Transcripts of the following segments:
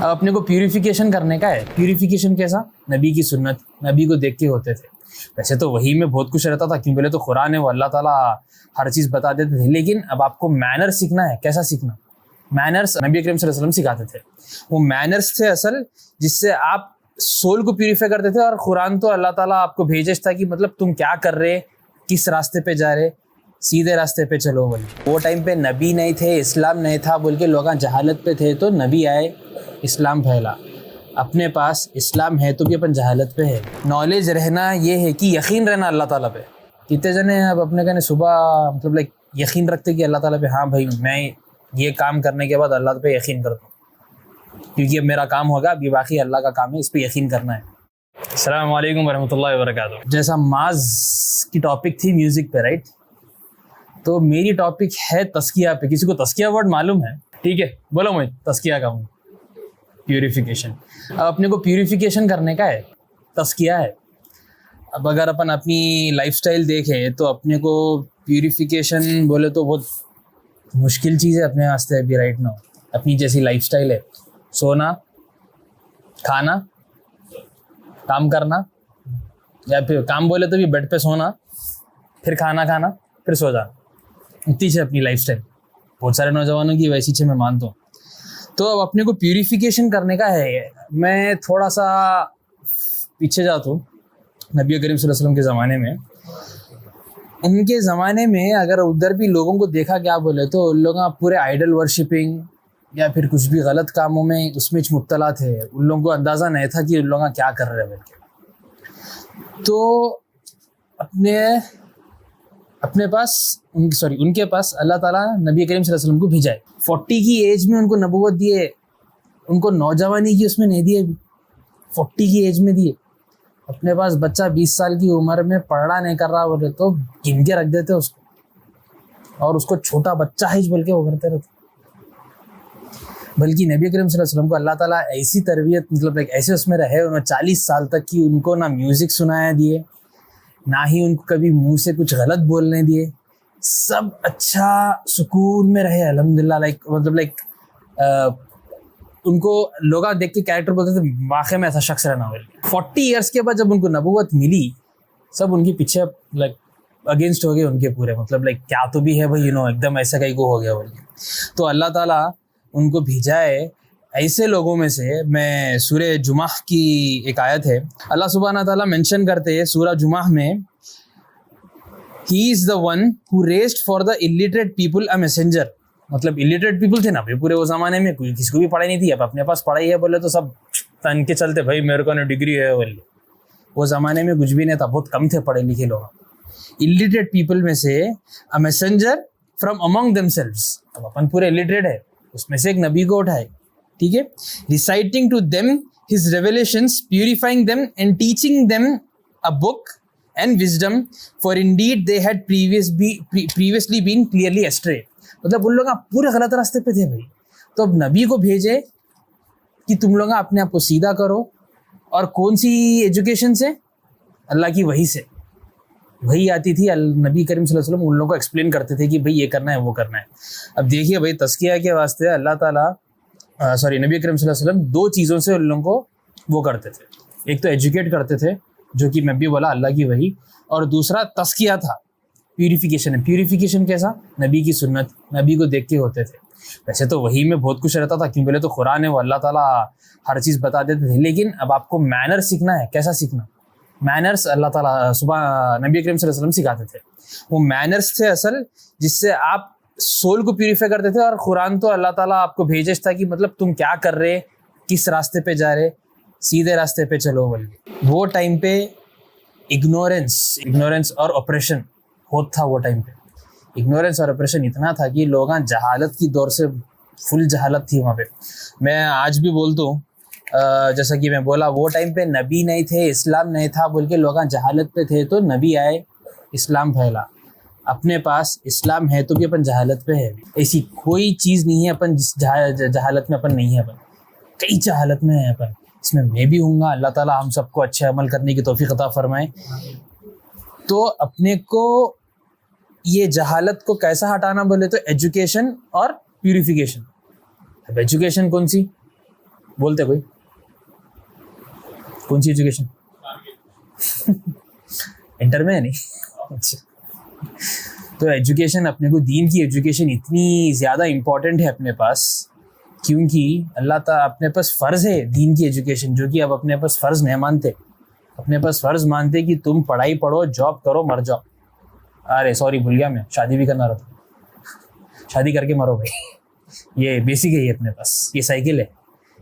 اب اپنے کو پیوریفیکیشن کرنے کا ہے. پیوریفیکیشن کیسا؟ نبی کی سنت، نبی کو دیکھ کے ہوتے تھے. ویسے تو وہی میں بہت کچھ رہتا تھا، کیوں بولے تو قرآن ہے، وہ اللہ تعالیٰ ہر چیز بتا دیتے تھے. لیکن اب آپ کو مینر سیکھنا ہے. کیسا سیکھنا؟ مینرس نبی اکرم صلی اللہ علیہ وسلم سکھاتے تھے. وہ مینرس تھے اصل، جس سے آپ سول کو پیوریفائی کرتے تھے. اور قرآن تو اللہ تعالیٰ آپ کو بھیجے تھا کہ مطلب تم کیا کر رہے، کس راستے پہ جا رہے، سیدھے راستے پہ چلو بول. وہ ٹائم پہ نبی نہیں تھے، اسلام نہیں تھا بول کے لوگ جہالت پہ تھے، تو نبی آئے، اسلام پھیلا. اپنے پاس اسلام ہے تو بھی اپن جہالت پہ ہے. نالج رہنا یہ ہے کہ یقین رہنا اللہ تعالیٰ پہ. کتنے جنے اب اپنے کہنے صبح مطلب لائک یقین رکھتے کہ اللہ تعالیٰ پہ، ہاں بھائی میں یہ کام کرنے کے بعد اللہ پہ یقین کرتا ہوں کیونکہ اب میرا کام ہوگا، اب یہ باقی اللہ کا کام ہے، اس پہ یقین کرنا ہے. السلام علیکم ورحمۃ اللہ وبرکاتہ. جیسا ماز کی ٹاپک تھی میوزک پہ، رائٹ؟ تو میری ٹاپک ہے تزکیہ پہ. کسی کو تزکیہ ورڈ معلوم ہے؟ ٹھیک ہے، بولو میں تزکیہ کا ہوں. پیوریفیکیشن. اب اپنے کو پیوریفیکیشن کرنے کا ہے، تزکیہ ہے. اب اگر اپن اپنی لائف سٹائل دیکھیں تو اپنے کو پیوریفیکیشن بولے تو بہت مشکل چیز ہے اپنے واسطے ابھی رائٹ ناؤ. اپنی جیسی لائف سٹائل ہے، سونا، کھانا، کام کرنا، یا پھر کام بولے تو بھی بیڈ پہ سونا، پھر کھانا کھانا، پھر سو جانا. اتنی ہے اپنی لائف سٹائل. بہت سارے نوجوانوں کی ویسی چیز میں مانتا ہوں. تو اب اپنے کو پیوریفیکیشن کرنے کا ہے. میں تھوڑا سا پیچھے جاتا ہوں. نبی کریم صلی اللہ علیہ وسلم کے زمانے میں، ان کے زمانے میں اگر ادھر بھی لوگوں کو دیکھا کیا بولے تو ان لوگ پورے آئیڈل ورشپنگ یا پھر کچھ بھی غلط کاموں میں اس میں مبتلا تھے. ان لوگوں کو اندازہ نہیں تھا کہ ان لوگ کیا کر رہے بول کے. تو اپنے پاس ان کے پاس اللہ تعالیٰ نبی کریم صلی اللہ علیہ وسلم کو بھیجائے. 40 کی ایج میں ان کو نبوت دیے. ان کو نوجوانی کی اس میں نہیں دیے، 40 کی ایج میں دیے. اپنے پاس بچہ 20 سال کی عمر میں پڑھنا نہیں کر رہا بولے تو گن کے رکھ دیتے اس کو، اور اس کو چھوٹا بچہ ہی بول کے وہ کرتے رہتے. بلکہ نبی کریم صلی اللہ علیہ وسلم کو اللہ تعالیٰ ایسی تربیت مطلب ایسے اس میں رہے، انہوں 40 سال تک کی ان کو نہ میوزک سنایا دیے، نہ ہی ان کو کبھی منہ سے کچھ غلط بولنے دیے. سب اچھا سکون میں رہے الحمدللہ. لائک ان کو لوگ دیکھ کے کیریکٹر بولتے تھے واقعی میں ایسا شخص رہنا ہو. 40 ایئرس کے بعد جب ان کو نبوت ملی، سب ان کے پیچھے لائک اگینسٹ ہو گئے ان کے پورے. مطلب لائک کیا تو بھی ہے بھائی، ایک دم ایسا کہیں کو ہو گیا بول کے. تو اللہ تعالیٰ ان کو بھیجائے ایسے لوگوں میں سے. میں سورہ جمعہ کی ایک آیت ہے، اللہ سبحانہ تعالیٰ مینشن کرتے ہیں سورہ جمعہ میں، He is the one who raised for the illiterate people a messenger. مطلب illiterate people تھے نا پورے وہ زمانے میں، کوئی کسی کو بھی پڑھائی نہیں تھی. اب اپنے پاس پڑھائی ہے بولے تو سب تن کے چلتے، بھائی میرے کو نا ڈگری ہے بولے. وہ زمانے میں کچھ بھی نہیں تھا، بہت کم تھے پڑھے لکھے لوگ. illiterate people میں سے a messenger from among themselves. اب اپن پورے illiterate ہے، اس میں سے ایک نبی کو اٹھائے. ٹھیک ہے. reciting to them his revelations, purifying them and teaching them a book and wisdom, for indeed they had previously been clearly astray. مطلب ان لوگ پورے غلط راستے پہ تھے بھائی. تو اب نبی کو بھیجے کہ تم لوگ اپنے آپ کو سیدھا کرو. اور کون سی ایجوکیشن سے؟ اللہ کی وحی سے. وہی آتی تھی، نبی کریم صلی اللہ علیہ وسلم ان لوگوں کو ایکسپلین کرتے تھے کہ بھائی یہ کرنا ہے وہ کرنا ہے. اب دیکھیے بھائی، تزکیہ کے واسطے اللہ تعالیٰ نبی کریم صلی اللہ علیہ وسلم 2 چیزوں سے ان لوگوں کو وہ کرتے تھے. ایک تو ایجوکیٹ کرتے تھے، جو کہ میں بھی بولا اللہ کی وحی، اور دوسرا تزکیہ تھا، پیوریفیکیشن ہے. پیوریفیکیشن کیسا؟ نبی کی سنت، نبی کو دیکھ کے ہوتے تھے. ویسے تو وہی میں بہت کچھ رہتا تھا، کیوں بولے تو قرآن ہے، وہ اللہ تعالیٰ ہر چیز بتا دیتے تھے. لیکن اب آپ کو مینر سیکھنا ہے. کیسا سیکھنا؟ مینرس اللہ تعالیٰ نبی کریم صلی اللہ علیہ وسلم سکھاتے تھے. وہ مینرس تھے اصل، جس سے آپ سول کو پیوریفائی کرتے تھے. اور قرآن تو اللہ تعالیٰ آپ کو بھیجے تھا کہ مطلب تم کیا کر رہے، کس راستے پہ جا رہے، سیدھے راستے پہ چلو بول کے. وہ ٹائم پہ اگنورینس اور اپریشن ہوتا تھا. وہ ٹائم پہ اگنورینس اور اپریشن اتنا تھا کہ لوگ جہالت کی دور سے فل جہالت تھی وہاں پہ. میں آج بھی بولتا ہوں، جیسا کہ میں بولا وہ ٹائم پہ نبی نہیں تھے، اسلام نہیں تھا بول کے لوگ جہالت پہ تھے. تو نبی آئے، اسلام پھیلا. اپنے پاس اسلام ہے تو بھی اپن جہالت پہ ہے. ایسی کوئی چیز نہیں ہے اپن جس جہالت میں اپن نہیں ہے. اپن کئی جہالت میں ہے اپن، اس میں بھی ہوں گا. اللہ تعالیٰ ہم سب کو اچھے عمل کرنے کی توفیق عطا فرمائے. تو اپنے کو یہ جہالت کو کیسا ہٹانا بولے تو ایجوکیشن اور پیوریفیکیشن. اب ایجوکیشن کون سی؟ بولتے کوئی کون سی ایجوکیشن انٹر میں ہے نہیں. اچھا تو ایجوکیشن اپنے کو دین کی ایجوکیشن اتنی زیادہ امپورٹنٹ ہے اپنے پاس کیونکہ اللہ تعالیٰ اپنے پاس فرض ہے دین کی ایجوکیشن جو کہ اب اپنے پاس فرض نہیں مانتے. اپنے پاس فرض مانتے کہ تم پڑھائی پڑھو جاب کرو مر جاؤ. ارے سوری بھول گیا میں شادی بھی کرنا رہتا شادی کر کے مرو بھائی. یہ بیسک ہے یہ اپنے پاس یہ سائیکل ہے.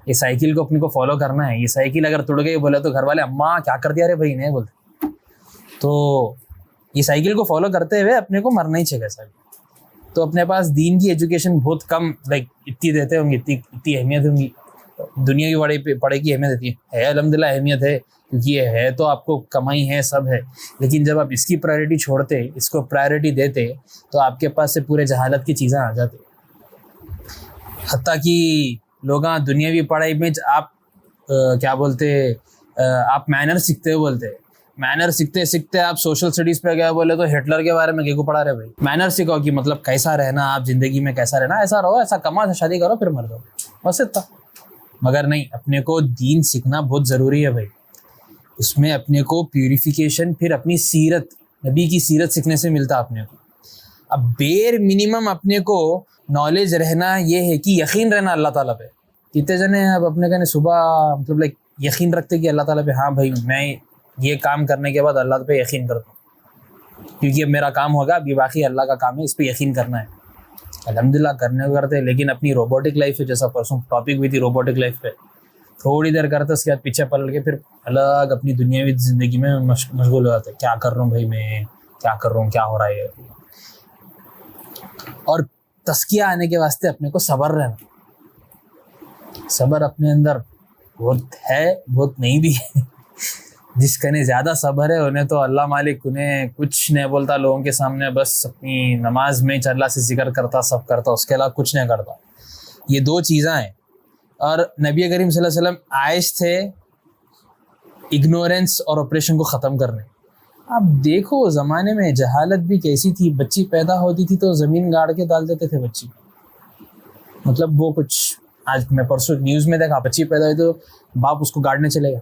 یہ سائیکل کو اپنے کو فالو کرنا ہے. یہ سائیکل اگر تڑ گئی بولے تو گھر والے اماں کیا کر دیا رے بھائی نہیں بولتے. تو یہ سائیکل کو فالو کرتے ہوئے اپنے کو مرنا ہی چاہیے سر. تو اپنے پاس دین کی ایجوکیشن بہت کم اتنی دیتے ہوں گے اتنی اہمیت ہوں گی. دنیا کی پڑھائی کی اہمیت ہوتی ہے الحمدللہ اہمیت ہے کیونکہ یہ ہے تو آپ کو کمائی ہے سب ہے. لیکن جب آپ اس کی پرائرٹی چھوڑتے اس کو پرائرٹی دیتے تو آپ کے پاس سے پورے جہالت کی چیزیں آ جاتی. حتیٰ کہ لوگ دنیاوی پڑھائی میں آپ کیا بولتے آپ مینر سیکھتے ہو بولتے مینر سیکھتے آپ سوشل اسٹڈیز پہ گئے بولے تو ہٹلر کے بارے میں کیا کو پڑھا رہے بھائی. مینر سیکھو کہ مطلب کیسا رہنا آپ زندگی میں کیسا رہنا ایسا رہو ایسا کما شادی کرو پھر مر جاؤ بس اتنا. مگر نہیں اپنے کو دین سیکھنا بہت ضروری ہے بھائی. اس میں اپنے کو پیوریفیکیشن پھر اپنی سیرت نبی کی سیرت سیکھنے سے ملتا اپنے کو. اب بیر منیمم اپنے کو نالج رہنا یہ ہے کہ یقین رہنا اللہ تعالیٰ پہ. کتنے جنے اب اپنے کہنے صبح مطلب یقین رکھتے کہ اللہ تعالیٰ پہ ہاں بھائی میں یہ کام کرنے کے بعد اللہ پہ یقین کرتا ہوں کیونکہ اب میرا کام ہوگا اب یہ باقی اللہ کا کام ہے اس پہ یقین کرنا ہے. الحمدللہ کرنے کو کرتے لیکن اپنی روبوٹک لائف ہے جیسا پرسوں ٹاپک ہوئی تھی روبوٹک لائف پہ تھوڑی دیر کرتے اس کے بعد پیچھے پلٹ کے پھر الگ اپنی دنیاوی زندگی میں مشغول ہو جاتے کیا کر رہا ہوں بھائی میں کیا کر رہا ہوں کیا ہو رہا ہے. اور تزکیہ آنے کے واسطے اپنے کو صبر رہنا. صبر اپنے اندر بہت ہے بہت نہیں بھی ہے. جس کنے زیادہ صبر ہے انہیں تو اللہ مالک انہیں کچھ نہیں بولتا لوگوں کے سامنے بس اپنی نماز میں اللہ سے ذکر کرتا سب کرتا اس کے علاوہ کچھ نہیں کرتا. یہ دو چیزیں ہیں. اور نبی کریم صلی اللہ علیہ وسلم عائش تھے اگنورینس اور آپریشن کو ختم کرنے. اب دیکھو زمانے میں جہالت بھی کیسی تھی. بچی پیدا ہوتی تھی تو زمین گاڑ کے ڈال دیتے تھے بچی. مطلب وہ کچھ آج میں پرسوں نیوز میں دیکھا بچی پیدا ہوئی تو باپ اس کو گاڑنے چلے گا.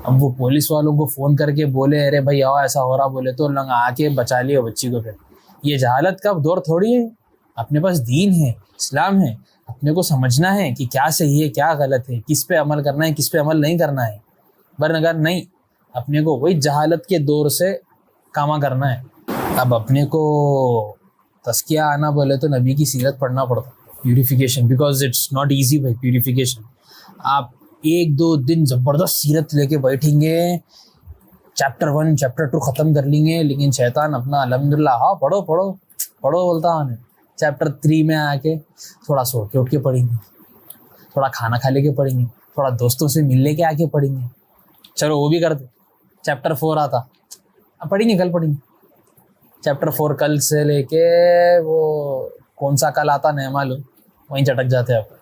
اب وہ پولیس والوں کو فون کر کے بولے ارے بھائی آؤ ایسا ہو رہا بولے تو لوگ آ کے بچا لیے بچی کو. پھر یہ جہالت کا دور تھوڑی ہے. اپنے پاس دین ہے اسلام ہے. اپنے کو سمجھنا ہے کہ کیا صحیح ہے کیا غلط ہے کس پہ عمل کرنا ہے کس پہ عمل نہیں کرنا ہے. اگر نہیں اپنے کو وہی جہالت کے دور سے کاما کرنا ہے. اب اپنے کو تزکیہ آنا بولے تو نبی کی سیرت پڑھنا پڑتا purification because it's not easy بھائی پیوریفیکیشن. آپ 1-2 دن زبردست سیرت لے کے بیٹھیں گے چیپٹر 1 چیپٹر 2 ختم کر لیں گے لیکن شیطان اپنا الحمدللہ ہاں پڑھو بولتا ہوں چیپٹر 3 میں آ کے تھوڑا سو کے اٹھ کے پڑھیں گے تھوڑا کھانا کھا لے کے پڑھیں گے تھوڑا دوستوں سے مل لے کے آ کے پڑھیں گے. چلو وہ بھی کرتے. چیپٹر 4 آتا اب پڑھیں گے کل پڑھیں گے. چیپٹر 4 کل سے لے کے وہ کون سا کل آتا نہیں معلوم وہیں چٹک جاتے آپ.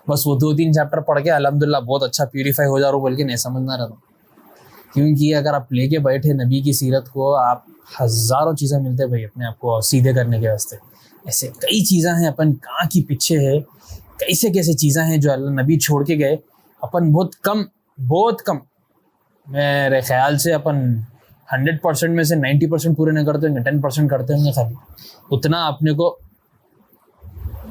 بس وہ 2-3 چیپٹر پڑھ کے الحمدللہ بہت اچھا پیوریفائی ہو جا رہا ہوں بول کے نہیں سمجھنا رہتا. کیونکہ اگر آپ لے کے بیٹھے نبی کی سیرت کو آپ ہزاروں چیزیں ملتے بھائی اپنے آپ کو سیدھے کرنے کے واسطے. ایسے کئی چیزیں ہیں اپن کہاں کی پیچھے ہے کیسے چیزیں ہیں جو اللہ نبی چھوڑ کے گئے اپن بہت کم میرے خیال سے اپن 100% میں سے 90% پورے نہیں کرتے ہوں گے 10% کرتے ہوں گے خالی. اتنا اپنے کو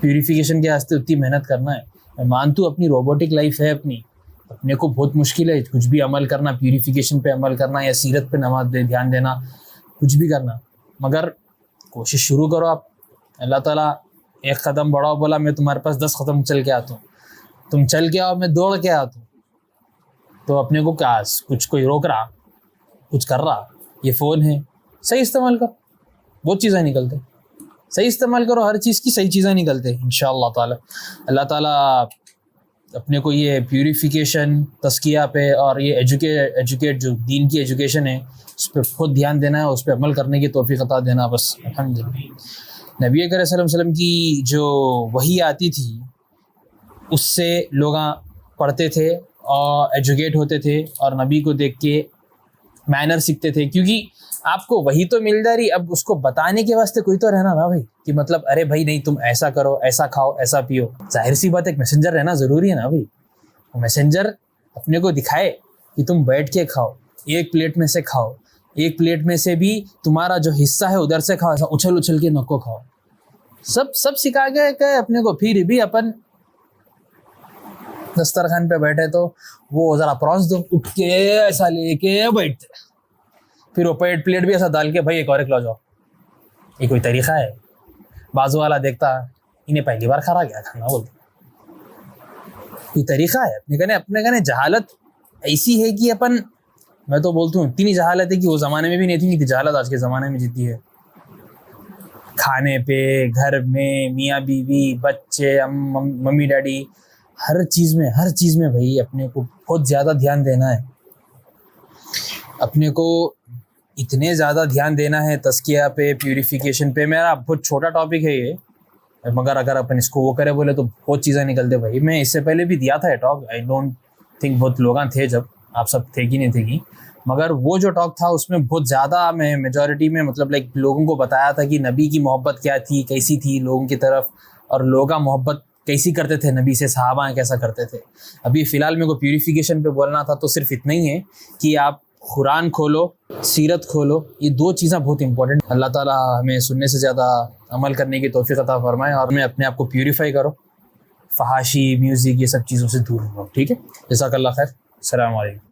پیوریفیکیشن کے واسطے اتنی محنت کرنا ہے. میں مانتا ہوں اپنی روبوٹک لائف ہے اپنے کو بہت مشکل ہے کچھ بھی عمل کرنا پیوریفیکیشن پہ عمل کرنا یا سیرت پہ دھیان دینا کچھ بھی کرنا. مگر کوشش شروع کرو آپ. اللہ تعالیٰ ایک قدم بڑھاؤ بولا میں تمہارے پاس 10 قدم چل کے آتا ہوں. تم چل کے آؤ میں دوڑ کے آتا ہوں. تو اپنے کو کیا کچھ کوئی روک رہا کچھ کر رہا. یہ فون ہے صحیح استعمال کرو بہت چیزیں نکلتے. صحیح استعمال کرو ہر چیز کی صحیح چیزیں نکلتے انشاءاللہ تعالی. اللہ تعالیٰ اپنے کو یہ پیوریفیکیشن تزکیہ پہ اور یہ ایجوکیٹ جو دین کی ایجوکیشن ہے اس پہ خود دھیان دینا ہے اس پہ عمل کرنے کی توفیق عطا دینا بس الحمدللہ. نبی کریم صلی اللہ علیہ وسلم کی جو وحی آتی تھی اس سے لوگ پڑھتے تھے اور ایجوکیٹ ہوتے تھے اور نبی کو دیکھ کے مینر سیکھتے تھے, کیونکہ آپ کو وہی تو مل جا رہی, اب اس کو بتانے کے واسطے کوئی تو رہنا نا بھائی, کہ مطلب ارے بھائی نہیں تم ایسا کرو, ایسا کھاؤ, ایسا پیو. ظاہر سی بات ایک میسنجر رہنا ضروری ہے نا بھائی. میسنجر اپنے کو دکھائے کہ تم بیٹھ کے کھاؤ, ایک پلیٹ میں سے کھاؤ, ایک پلیٹ میں سے بھی تمہارا جو حصہ ہے ادھر سے کھاؤ, ایسا اچھل اچھل کے نکو کھاؤ. سب سکھا گیا کہ اپنے کو. پھر بھی اپن دسترخوان پہ بیٹھے تو وہ ذرا پرانس دو, اٹھ کے ایسا لے کے بیٹھتے, پھر وہ پلیٹ بھی ایسا ڈال کے بھائی ایک اور ایک لا جاؤ. یہ کوئی طریقہ ہے؟ بازو والا دیکھتا انہیں پہلی بار کھا گیا کھانا, بولتے کوئی طریقہ ہے؟ اپنے کہنے جہالت ایسی ہے کہ اپن, میں تو بولتا ہوں اتنی جہالت ہے کہ وہ زمانے میں بھی نہیں تھی جتنی جہالت آج کے زمانے میں جتنی ہے. کھانے پہ, گھر میں, میاں بیوی, بچے, ممی ڈیڈی, ہر چیز میں بھائی اپنے کو بہت زیادہ دھیان دینا ہے. اپنے کو اتنے زیادہ دھیان دینا ہے تزکیہ پہ, پیوریفیکیشن پہ. میرا بہت چھوٹا ٹاپک ہے یہ, مگر اگر اپن اس کو وہ کرے بولے تو بہت چیزیں نکلتے بھائی. میں اس سے پہلے بھی دیا تھا یہ ٹاک, آئی ڈونٹ تھنک بہت لوگ تھے جب, آپ سب تھے کہ نہیں تھے کی, مگر وہ جو ٹاک تھا اس میں بہت زیادہ میں میجورٹی میں مطلب لائک لوگوں کو بتایا تھا کہ نبی کی محبت کیا تھی, کیسی تھی لوگوں کی طرف, اور لوگا محبت کیسی کرتے تھے نبی سے, صحابہ کیسا کرتے تھے. ابھی فی الحال میرے کو پیوریفیکیشن پہ بولنا تھا, تو صرف اتنا ہی ہے کہ آپ قرآن کھولو, سیرت کھولو, یہ دو چیزیں بہت امپورٹنٹ. اللہ تعالیٰ ہمیں سننے سے زیادہ عمل کرنے کی توفیق عطا فرمائے, اور میں اپنے آپ کو پیوریفائی کرو, فحاشی, میوزک, یہ سب چیزوں سے دور رہو. ٹھیک ہے, جزاک اللہ خیر, السلام علیکم.